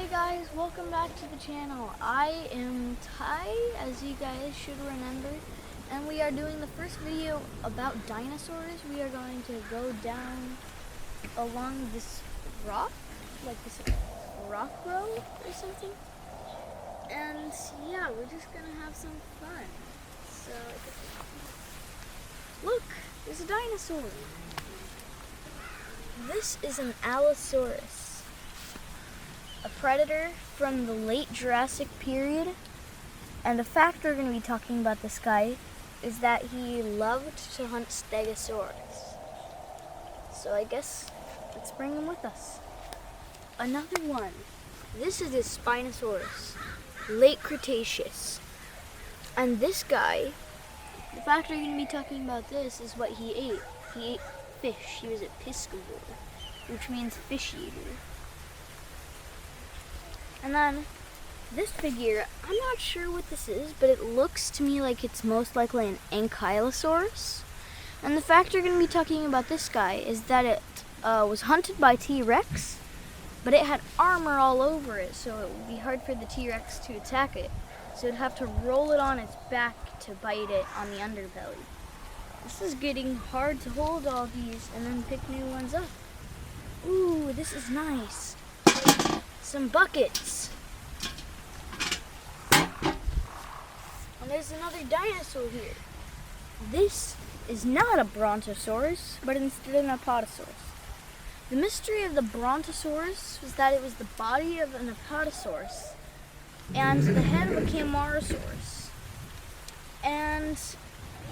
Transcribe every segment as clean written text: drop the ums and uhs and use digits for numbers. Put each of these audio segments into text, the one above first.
Hey guys, welcome back to the channel. I am Ty, as you guys should remember, and we are doing the first video about dinosaurs. We are going to go down along this rock, like this rock road or something. And yeah, we're just gonna have some fun. So, look, there's a dinosaur. This is an Allosaurus, a predator from the late Jurassic period. And the fact we're going to be talking about this guy is that he loved to hunt stegosaurus. So I guess let's bring him with us. Another one. This is a Spinosaurus, late Cretaceous. And this guy, the fact we're going to be talking about this is what he ate. He ate fish. He was a piscivore, which means fish eater. And then this figure, I'm not sure what this is, but it looks to me like it's most likely an Ankylosaurus. And the fact we're going to be talking about this guy is that it was hunted by T-Rex, but it had armor all over it, so it would be hard for the T-Rex to attack it. So it'd have to roll it on its back to bite it on the underbelly. This is getting hard to hold all these and then pick new ones up. Ooh, this is nice. Some buckets. And there's another dinosaur here. This is not a Brontosaurus, but instead an Apatosaurus. The mystery of the Brontosaurus was that it was the body of an Apatosaurus and the head of a Camarasaurus. And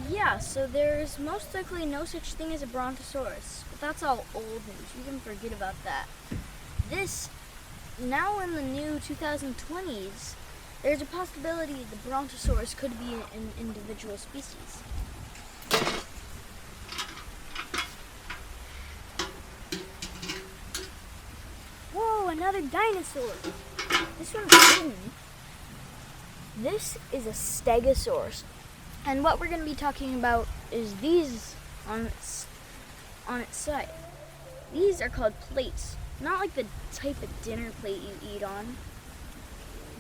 yeah, so there's most likely no such thing as a Brontosaurus, but that's all old news. You can forget about that. This, now in the new 2020s, there's a possibility the Brontosaurus could be an individual species. Whoa, another dinosaur. This one's hidden. This is a Stegosaurus. And what we're going to be talking about is these on its side. These are called plates, not like the type of dinner plate you eat on.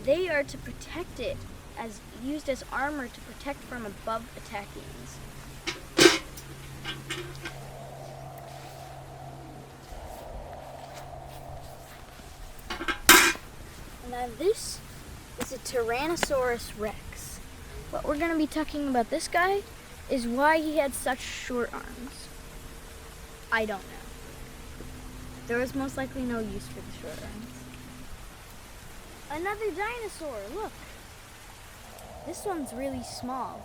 They are to protect it, as used as armor to protect from above attackings. And then this is a Tyrannosaurus Rex. What we're going to be talking about this guy is why he had such short arms. I don't know. There was most likely no use for the short arms. Another dinosaur, look. This one's really small.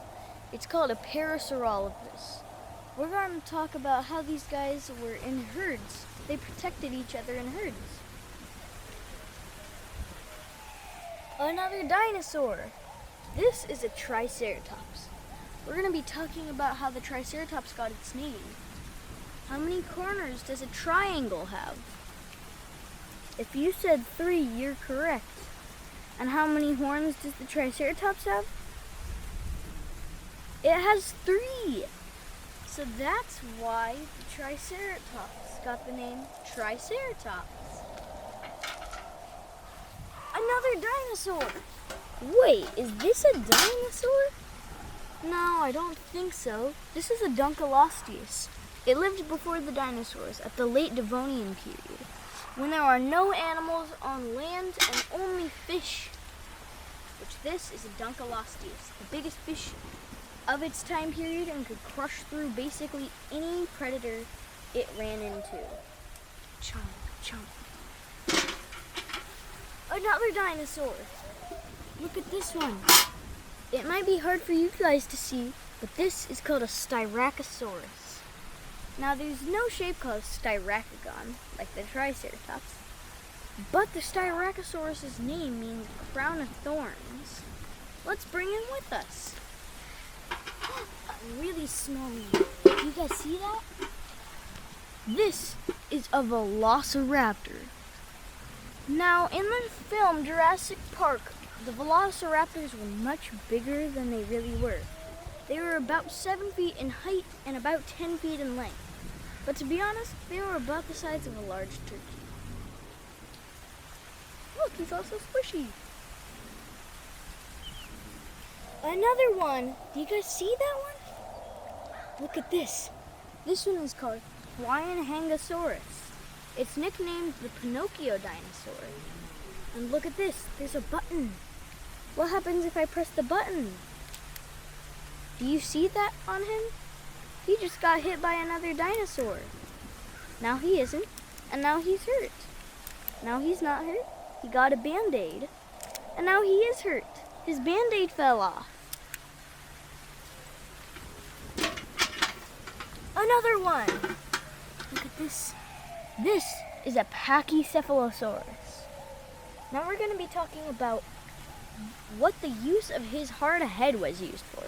It's called a Parasaurolophus. We're going to talk about how these guys were in herds. They protected each other in herds. Another dinosaur. This is a Triceratops. We're going to be talking about how the Triceratops got its name. How many corners does a triangle have? If you said 3, you're correct. And how many horns does the Triceratops have? It has 3. So that's why the Triceratops got the name Triceratops. Another dinosaur. Wait, is this a dinosaur? No, I don't think so. This is a Dunkleosteus. It lived before the dinosaurs at the late Devonian period, when there are no animals on land and only fish. Which this is a Dunkleosteus, the biggest fish of its time period and could crush through basically any predator it ran into. Chomp, chomp. Another dinosaur. Look at this one. It might be hard for you guys to see, but this is called a Styracosaurus. Now there's no shape called Styracagon, like the Triceratops, but the Styracosaurus' name means crown of thorns. Let's bring him with us. A really small one. You guys see that? This is a Velociraptor. Now in the film Jurassic Park, the Velociraptors were much bigger than they really were. They were about 7 feet in height and about 10 feet in length. But to be honest, they were about the size of a large turkey. Look, he's also squishy. Another one. Do you guys see that one? Look at this. This one is called Hangosaurus. It's nicknamed the Pinocchio dinosaur. And look at this. There's a button. What happens if I press the button? Do you see that on him? He just got hit by another dinosaur. Now he isn't, and now he's hurt. Now he's not hurt. He got a Band-Aid, and now he is hurt. His Band-Aid fell off. Another one. Look at this. This is a Pachycephalosaurus. Now we're going to be talking about what the use of his hard head was used for.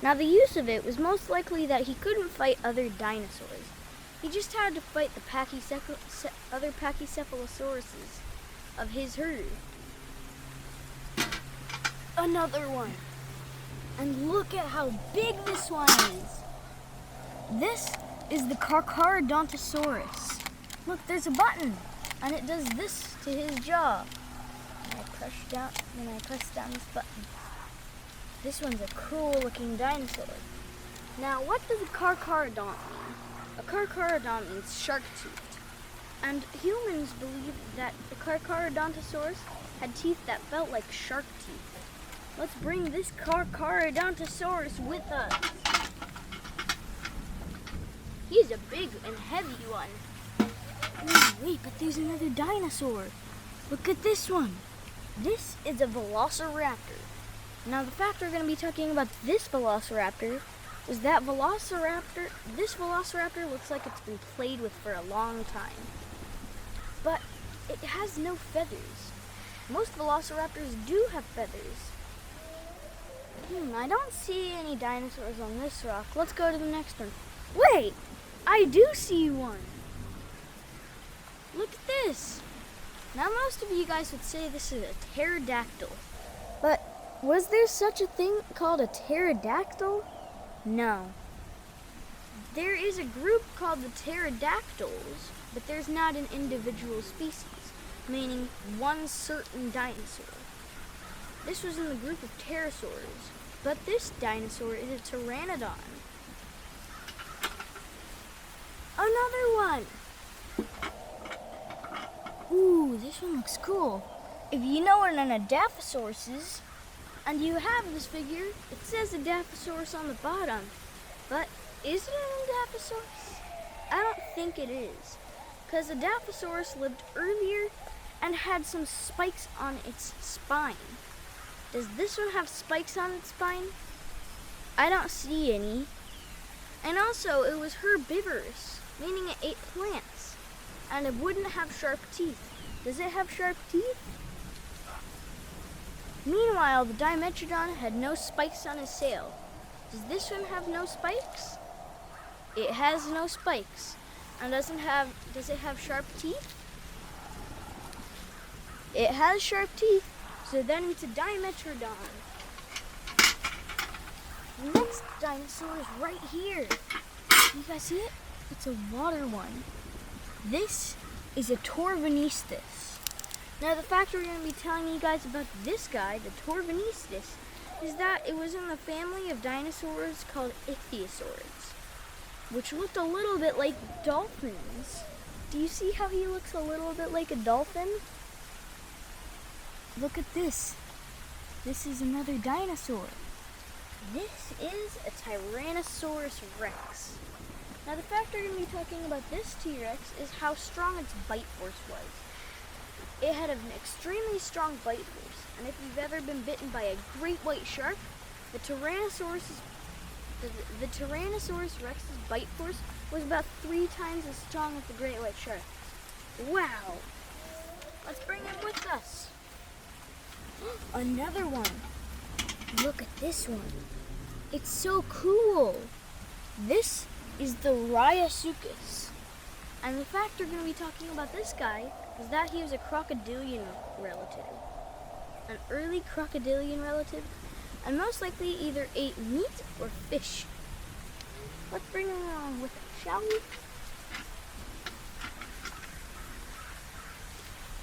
Now the use of it was most likely that he couldn't fight other dinosaurs. He just had to fight the other Pachycephalosauruses of his herd. Another one. And look at how big this one is. This is the Carcharodontosaurus. Look, there's a button, and it does this to his jaw. When I press down this button. This one's a cool looking dinosaur. Now, what does a carcharodont mean? A carcharodont means shark-toothed. And humans believe that the Carcharodontosaurus had teeth that felt like shark teeth. Let's bring this Carcharodontosaurus with us. He's a big and heavy one. Wait, but there's another dinosaur. Look at this one. This is a velociraptor. Now the fact we're going to be talking about this velociraptor is that this velociraptor looks like it's been played with for a long time. But it has no feathers. Most velociraptors do have feathers. I don't see any dinosaurs on this rock. Let's go to the next one. Wait! I do see one! Look at this! Now most of you guys would say this is a pterodactyl. But was there such a thing called a pterodactyl? No. There is a group called the pterodactyls, but there's not an individual species, meaning one certain dinosaur. This was in the group of pterosaurs, but this dinosaur is a pteranodon. Another one! Ooh, this one looks cool. If you know what an adaptasaurus is, and you have this figure, it says adaptasaurus on the bottom. But is it an adaptasaurus? I don't think it is, because adaptasaurus lived earlier and had some spikes on its spine. Does this one have spikes on its spine? I don't see any. And also, it was herbivorous, meaning it ate plants, and it wouldn't have sharp teeth. Does it have sharp teeth? Meanwhile, the Dimetrodon had no spikes on his sail. Does this one have no spikes? It has no spikes. And does it have sharp teeth? It has sharp teeth, so then it's a Dimetrodon. The next dinosaur is right here. You guys see it? It's a water one. This is a Torvanistus. Now the fact we're going to be telling you guys about this guy, the Torvanistus, is that it was in the family of dinosaurs called ichthyosaurs, which looked a little bit like dolphins. Do you see how he looks a little bit like a dolphin? Look at this. This is another dinosaur. This is a Tyrannosaurus rex. Now the fact we're going to be talking about this T-Rex is how strong its bite force was. It had an extremely strong bite force, and if you've ever been bitten by a great white shark, the Tyrannosaurus Rex's bite force was about 3 times as strong as the great white shark. Wow! Let's bring him with us. Another one. Look at this one. It's so cool. This is the Rhyasuchus. And the fact we're going to be talking about this guy is that he was a crocodilian relative. An early crocodilian relative, and most likely either ate meat or fish. Let's bring him along with us, shall we?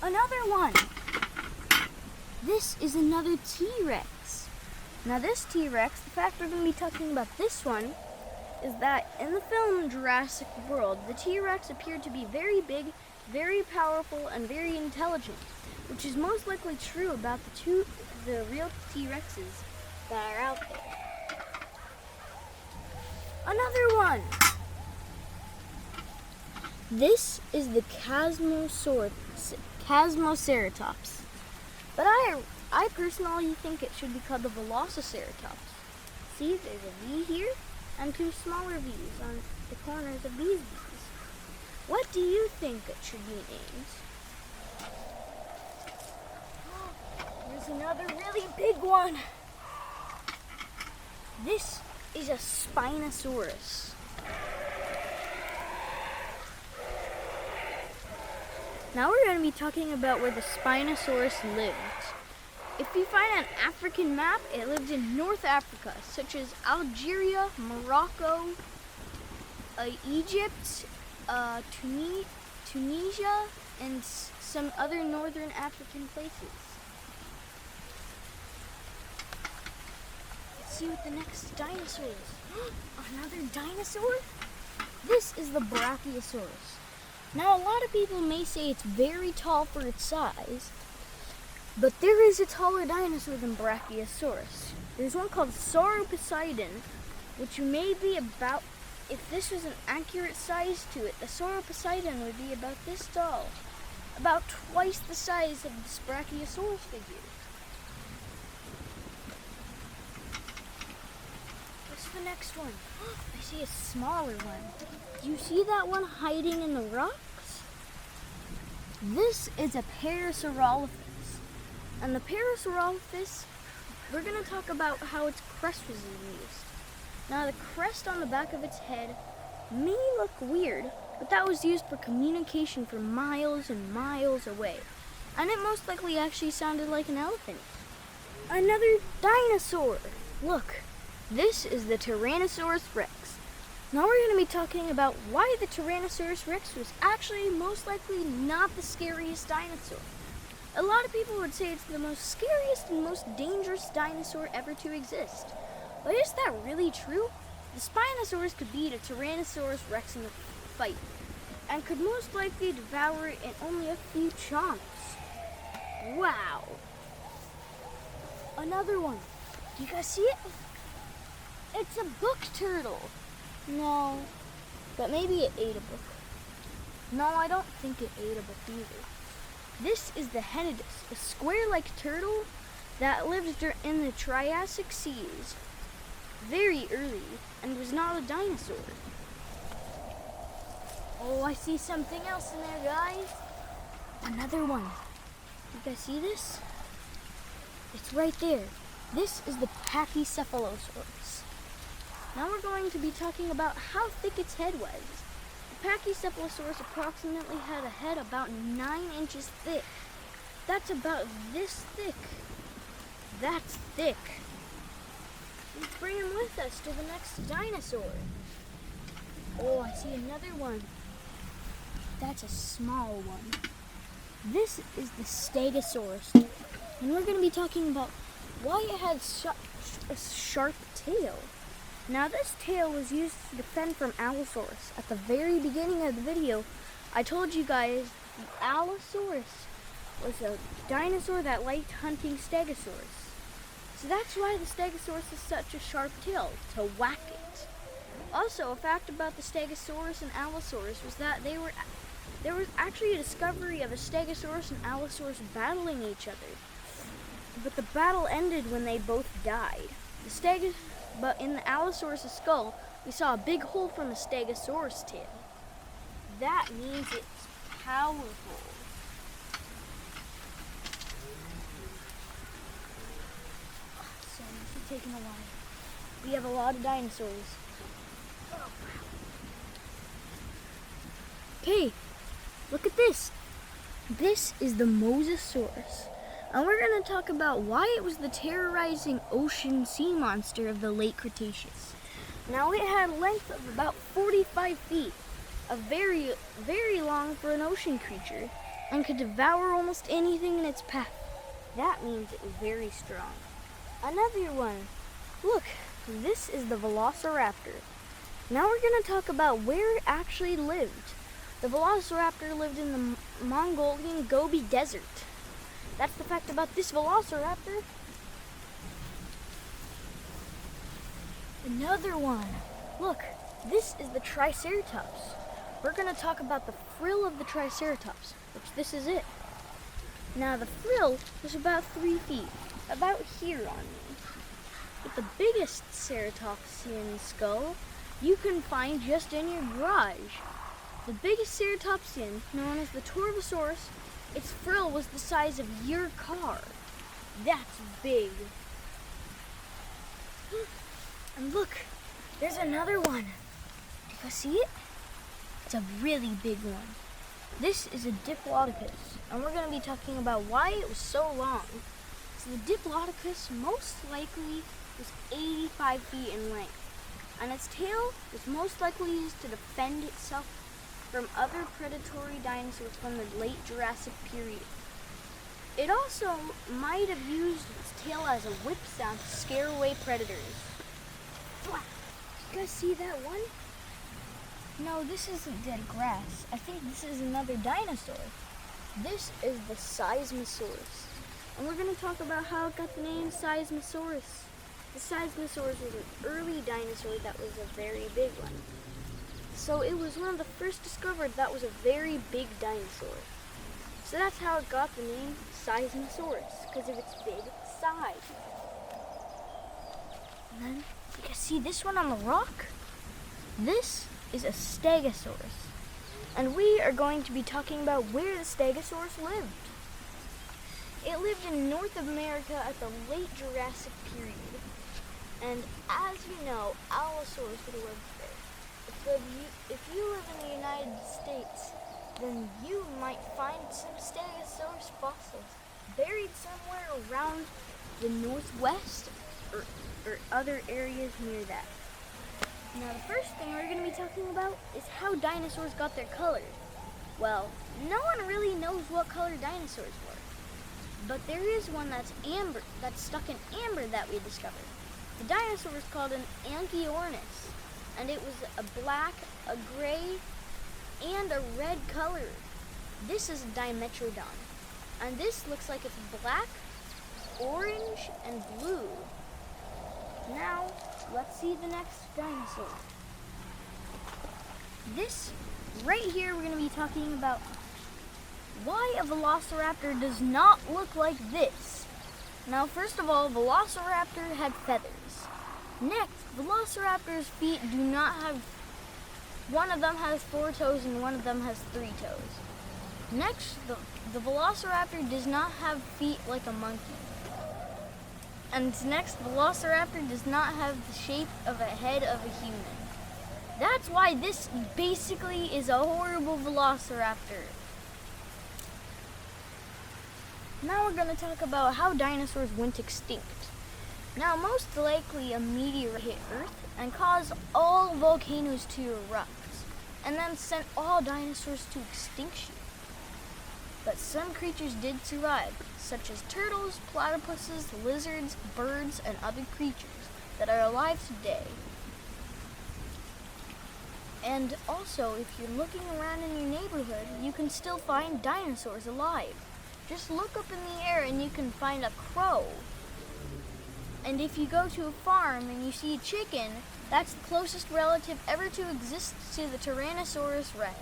Another one. This is another T-Rex. Now this T-Rex, the fact we're going to be talking about this one is that in the film Jurassic World, the T-Rex appeared to be very big, very powerful, and very intelligent, which is most likely true about the real T-Rexes that are out there. Another one! This is the Chasmoceratops, but I personally think it should be called the Velociceratops. See, there's a V here and two smaller V's on the corners of these V's. What do you think it should be named? There's another really big one. This is a Spinosaurus. Now we're going to be talking about where the Spinosaurus lived. If you find an African map, it lived in North Africa, such as Algeria, Morocco, Egypt, Tunisia, and some other northern African places. Let's see what the next dinosaur is. Another dinosaur? This is the Brachiosaurus. Now, a lot of people may say it's very tall for its size, but there is a taller dinosaur than Brachiosaurus. There's one called Sauroposeidon, which may be about, if this was an accurate size to it, the Sauroposeidon would be about this tall, about twice the size of this Brachiosaurus figure. What's the next one? I see a smaller one. Do you see that one hiding in the rocks? This is a Parasaurolophus. And the Parasaurolophus, we're going to talk about how its crest was used. Now, the crest on the back of its head may look weird, but that was used for communication for miles and miles away. And it most likely actually sounded like an elephant. Another dinosaur! Look, this is the Tyrannosaurus Rex. Now we're going to be talking about why the Tyrannosaurus Rex was actually most likely not the scariest dinosaur. A lot of people would say it's the most scariest and most dangerous dinosaur ever to exist. But is that really true? The Spinosaurus could beat a Tyrannosaurus Rex in a fight, and could most likely devour it in only a few chomps. Wow! Another one. Do you guys see it? It's a book turtle. No, but maybe it ate a book. No, I don't think it ate a book either. This is the Henodus, a square-like turtle that lived in the Triassic seas very early and was not a dinosaur. Oh, I see something else in there, guys. Another one. You guys see this? It's right there. This is the Pachycephalosaurus. Now we're going to be talking about how thick its head was. The Pachycephalosaurus approximately had a head about 9 inches thick. That's about this thick. That's thick. Let's bring him with us to the next dinosaur. Oh, I see another one. That's a small one. This is the Stegosaurus. And we're going to be talking about why it had a sharp tail. Now this tail was used to defend from Allosaurus. At the very beginning of the video, I told you guys the Allosaurus was a dinosaur that liked hunting Stegosaurus. So that's why the Stegosaurus has such a sharp tail, to whack it. Also, a fact about the Stegosaurus and Allosaurus was that there was actually a discovery of a Stegosaurus and Allosaurus battling each other. But the battle ended when they both died. But in the Allosaurus' skull, we saw a big hole from the Stegosaurus tail. That means it's powerful. Sorry, this is taking a while. We have a lot of dinosaurs. Okay, look at this. This is the Mosasaurus. And we're going to talk about why it was the terrorizing ocean sea monster of the late Cretaceous. Now it had a length of about 45 feet, very, very long for an ocean creature, and could devour almost anything in its path. That means it was very strong. Another one. Look, this is the velociraptor. Now we're going to talk about where it actually lived. The velociraptor lived in the Mongolian Gobi Desert. That's the fact about this velociraptor. Another one. Look, this is the Triceratops. We're going to talk about the frill of the Triceratops, which this is it. Now the frill was about 3 feet, about here on me. But the biggest ceratopsian skull you can find just in your garage. The biggest ceratopsian, known as the Torvosaurus, its frill was the size of your car. That's big. And look, there's another one. Do you see it? It's a really big one. This is a Diplodocus, and we're going to be talking about why it was so long. So the Diplodocus most likely was 85 feet in length, and its tail was most likely used to defend itself from other predatory dinosaurs from the late Jurassic period. It also might have used its tail as a whip sound to scare away predators. You guys see that one? No, this isn't dead grass. I think this is another dinosaur. This is the Seismosaurus. And we're going to talk about how it got the name Seismosaurus. The Seismosaurus was an early dinosaur that was a very big one. So it was one of the first discovered that was a very big dinosaur. So that's how it got the name Seismosaurus, because of its big size. And then you can see this one on the rock? This is a Stegosaurus. And we are going to be talking about where the Stegosaurus lived. It lived in North America at the late Jurassic period. And as you know, Allosaurus lived there. If you live in the United States, then you might find some Stegosaurus fossils buried somewhere around the Northwest or other areas near that. Now the first thing we're going to be talking about is how dinosaurs got their color. Well, no one really knows what color dinosaurs were. But there is one that's stuck in amber that we discovered. The dinosaur was called an Anchiornis, and it was a black, a gray, and a red color. This is a Dimetrodon, and this looks like it's black, orange, and blue. Now, let's see the next dinosaur. This, right here, we're going to be talking about why a velociraptor does not look like this. Now, first of all, velociraptor had feathers. Next, velociraptor's feet do not have, one of them has 4 toes and one of them has 3 toes. Next, the velociraptor does not have feet like a monkey. And next, velociraptor does not have the shape of a head of a human. That's why this basically is a horrible velociraptor. Now we're going to talk about how dinosaurs went extinct. Now, most likely a meteor hit Earth and caused all volcanoes to erupt, and then sent all dinosaurs to extinction. But some creatures did survive, such as turtles, platypuses, lizards, birds, and other creatures that are alive today. And also, if you're looking around in your neighborhood, you can still find dinosaurs alive. Just look up in the air and you can find a crow. And if you go to a farm and you see a chicken, that's the closest relative ever to exist to the Tyrannosaurus rex.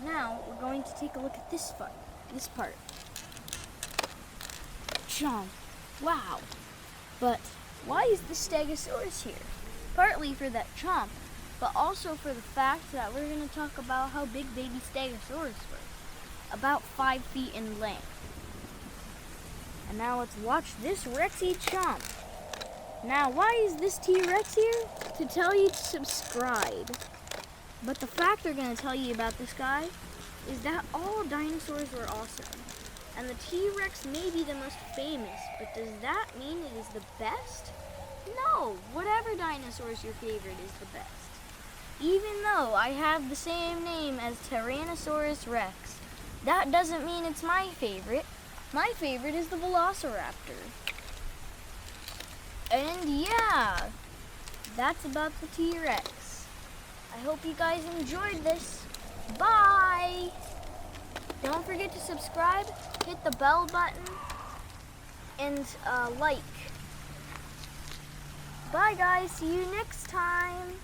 Now, we're going to take a look at this part. Chomp. Wow. But why is the Stegosaurus here? Partly for that chomp, but also for the fact that we're going to talk about how big baby Stegosaurus were. About 5 feet in length. And now let's watch this Rexy chomp. Now, why is this T-Rex here? To tell you to subscribe. But the fact they're going to tell you about this guy is that all dinosaurs were awesome. And the T-Rex may be the most famous, but does that mean it is the best? No, whatever dinosaur is your favorite is the best. Even though I have the same name as Tyrannosaurus rex, that doesn't mean it's my favorite. My favorite is the velociraptor. And yeah, that's about the T-Rex. I hope you guys enjoyed this. Bye! Don't forget to subscribe, hit the bell button, and like. Bye guys, see you next time.